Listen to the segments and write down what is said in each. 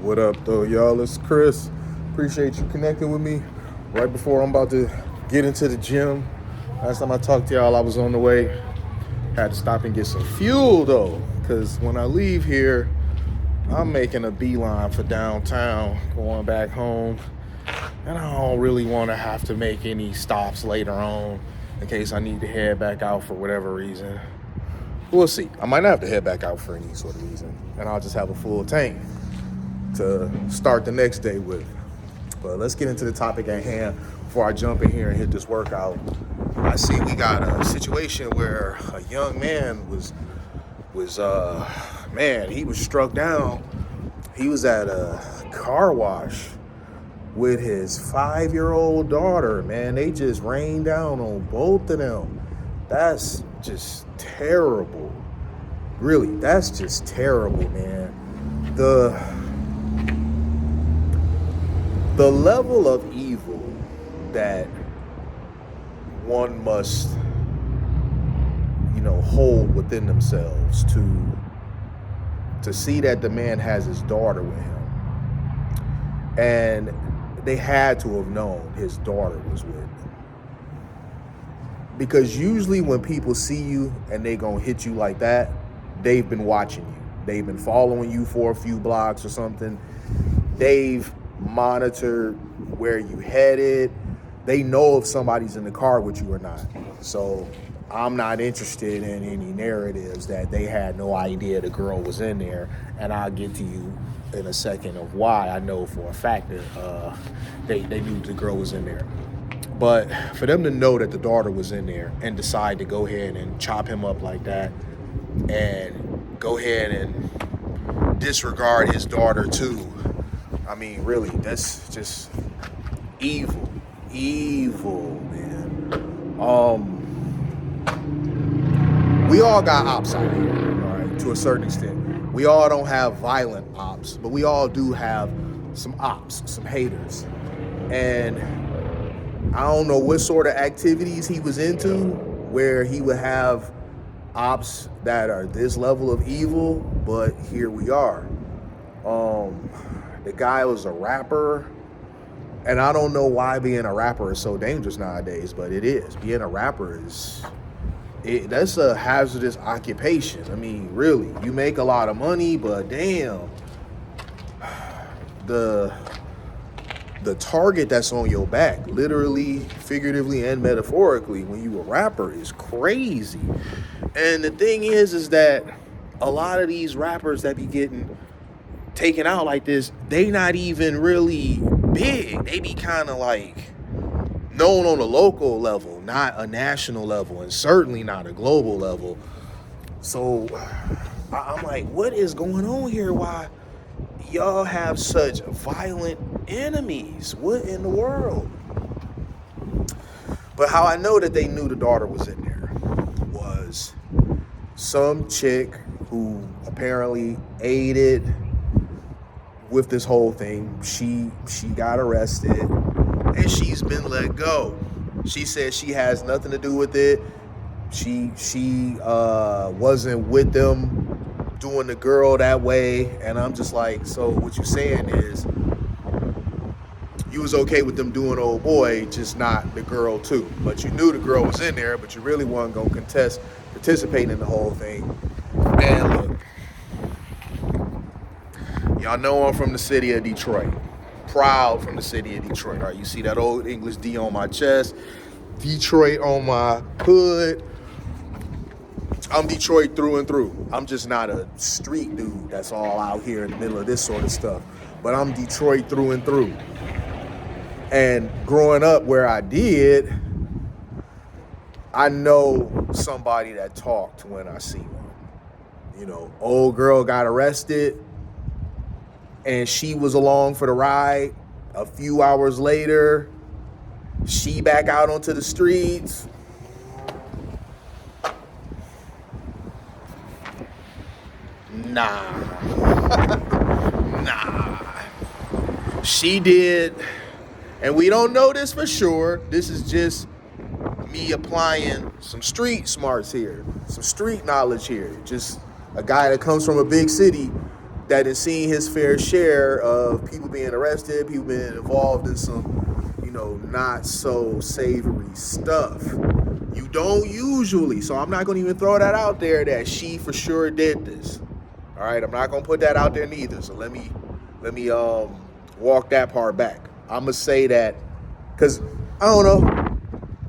What up, though, y'all? It's Chris. Appreciate you connecting with me right before I'm about to get into the gym. Last time I talked to y'all, I was on the way. Had to stop and get some fuel, though, because when I leave here, I'm making a beeline for downtown, going back home. And I don't really want to have to make any stops later on in case I need to head back out for whatever reason. We'll see. I might not have to head back out for any sort of reason, and I'll just have a full tank to start the next day with. But let's get into the topic at hand before I jump in here and hit this workout. I see we got a situation where a young man was he was struck down. He was at a car wash with his 5-year-old daughter, man. They just rained down on both of them. That's just terrible. Really, that's just terrible, man. The level of evil that one must, hold within themselves to see that the man has his daughter with him. And they had to have known his daughter was with him. Because usually when people see you and they gonna hit you like that, they've been watching you. They've been following you for a few blocks or something. They've monitored where you headed. They know if somebody's in the car with you or not. So I'm not interested in any narratives that they had no idea the girl was in there. And I'll get to you in a second of why I know for a fact that they knew the girl was in there. But for them to know that the daughter was in there and decide to go ahead and chop him up like that and go ahead and disregard his daughter too, I mean, really, that's just evil, man. We all got ops out here, all right, to a certain extent. We all don't have violent ops, but we all do have some ops, some haters. And I don't know what sort of activities he was into where he would have ops that are this level of evil, but here we are. The guy was a rapper, and I don't know why being a rapper is so dangerous nowadays, but it is. Being a rapper that's a hazardous occupation. I mean, really, you make a lot of money, but damn, the target that's on your back, literally, figuratively, and metaphorically, when you a rapper is crazy. And the thing is that a lot of these rappers that be getting taken out like this, they not even really big. They be kind of like known on a local level, not a national level, and certainly not a global level. So I'm like, what is going on here? Why y'all have such violent enemies? What in the world? But how I know that they knew the daughter was in there was some chick who apparently aided with this whole thing. She got arrested and she's been let go. She said she has nothing to do with it. She wasn't with them doing the girl that way. And I'm just like, so what you saying is you was okay with them doing old boy, just not the girl too. But you knew the girl was in there, but you really wasn't gonna participate in the whole thing. Man, look, y'all know I'm from the city of Detroit. Proud from the city of Detroit. All right, you see that old English D on my chest, Detroit on my hood. I'm Detroit through and through. I'm just not a street dude that's all out here in the middle of this sort of stuff. But I'm Detroit through and through. And growing up where I did, I know somebody that talked when I see one. Old girl got arrested and she was along for the ride. A few hours later, she back out onto the streets. Nah. She did. And we don't know this for sure. This is just me applying some street smarts here, some street knowledge here. Just a guy that comes from a big city that has seen his fair share of people being arrested, people being involved in some, not so savory stuff. You don't usually, so I'm not going to even throw that out there that she for sure did this. All right, I'm not going to put that out there neither. So let me walk that part back. I'm going to say that because, I don't know,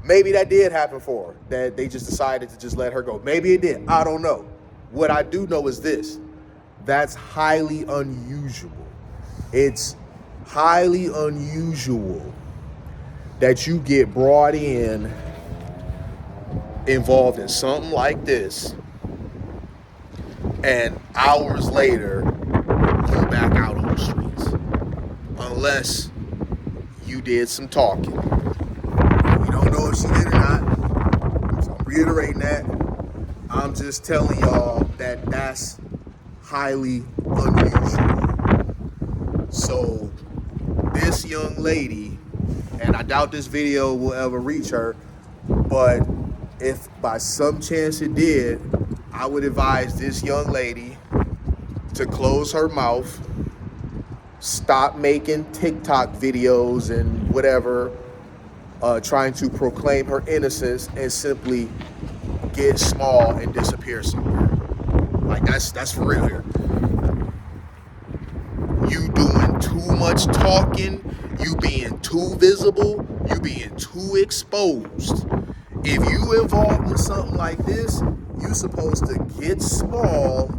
maybe that did happen for her, that they just decided to just let her go. Maybe it did. I don't know. What I do know is this. That's highly unusual. It's highly unusual that you get brought in, involved in something like this, and hours later, you back out on the streets. Unless you did some talking. We don't know if she did or not. So I'm reiterating that. I'm just telling y'all that that's highly unusual. So this young lady, and I doubt this video will ever reach her, but if by some chance it did, I would advise this young lady to close her mouth, stop making TikTok videos and whatever, trying to proclaim her innocence, and simply get small and disappear somewhere. Like that's for real here. You doing too much talking, you being too visible, you being too exposed. If you involved in something like this, you supposed to get small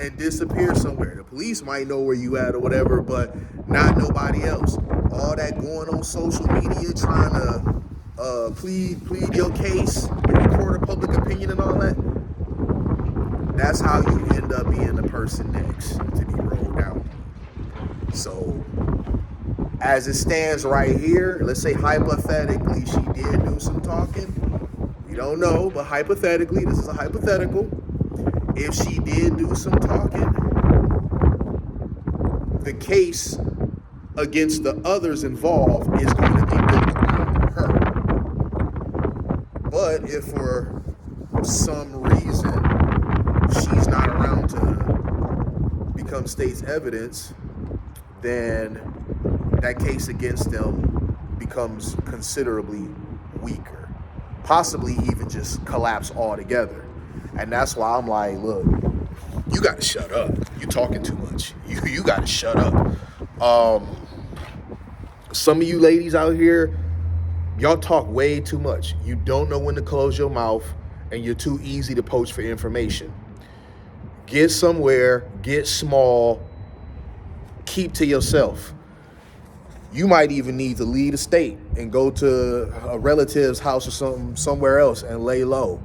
and disappear somewhere. The police might know where you at or whatever, but not nobody else. All that going on social media, trying to plead your case, record a public opinion and all that. That's how you end up being the person next to be rolled out. So, as it stands right here, let's say hypothetically she did do some talking. We don't know, but hypothetically, this is a hypothetical. If she did do some talking, the case against the others involved is going to be built on her. But if for some reason she's not around to become state's evidence, then that case against them becomes considerably weaker. Possibly even just collapse altogether. And that's why I'm like, look, you got to shut up. You talking too much. You got to shut up. Some of you ladies out here, y'all talk way too much. You don't know when to close your mouth, and you're too easy to poach for information. Get somewhere, get small, keep to yourself. You might even need to leave the state and go to a relative's house or somewhere else and lay low.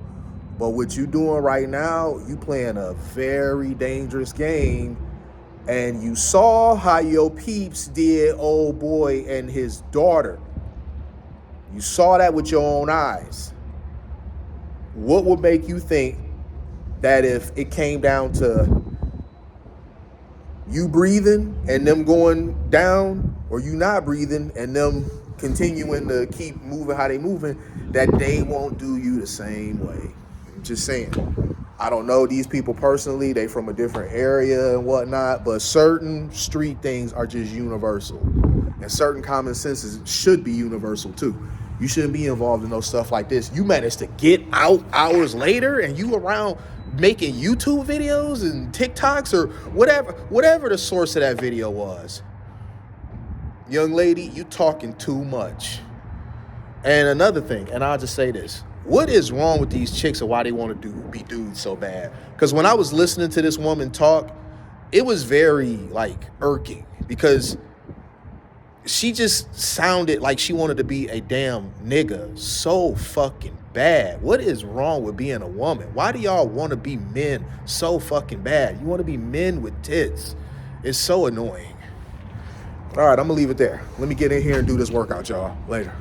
But what you doing right now, you playing a very dangerous game. And you saw how your peeps did old boy and his daughter. You saw that with your own eyes. What would make you think that if it came down to you breathing and them going down, or you not breathing and them continuing to keep moving how they moving, that they won't do you the same way? I'm just saying. I don't know these people personally. They from a different area and whatnot, but certain street things are just universal. And certain common senses should be universal too. You shouldn't be involved in no stuff like this. You managed to get out hours later and you around making YouTube videos and TikToks or whatever the source of that video was. Young lady, you talking too much. And another thing, and I'll just say this. What is wrong with these chicks and why they want to be dudes so bad? Because when I was listening to this woman talk, it was very irking, because she just sounded like she wanted to be a damn nigga so fucking bad. What is wrong with being a woman? Why do y'all want to be men so fucking bad? You want to be men with tits. It's so annoying. All right, I'm going to leave it there. Let me get in here and do this workout, y'all. Later.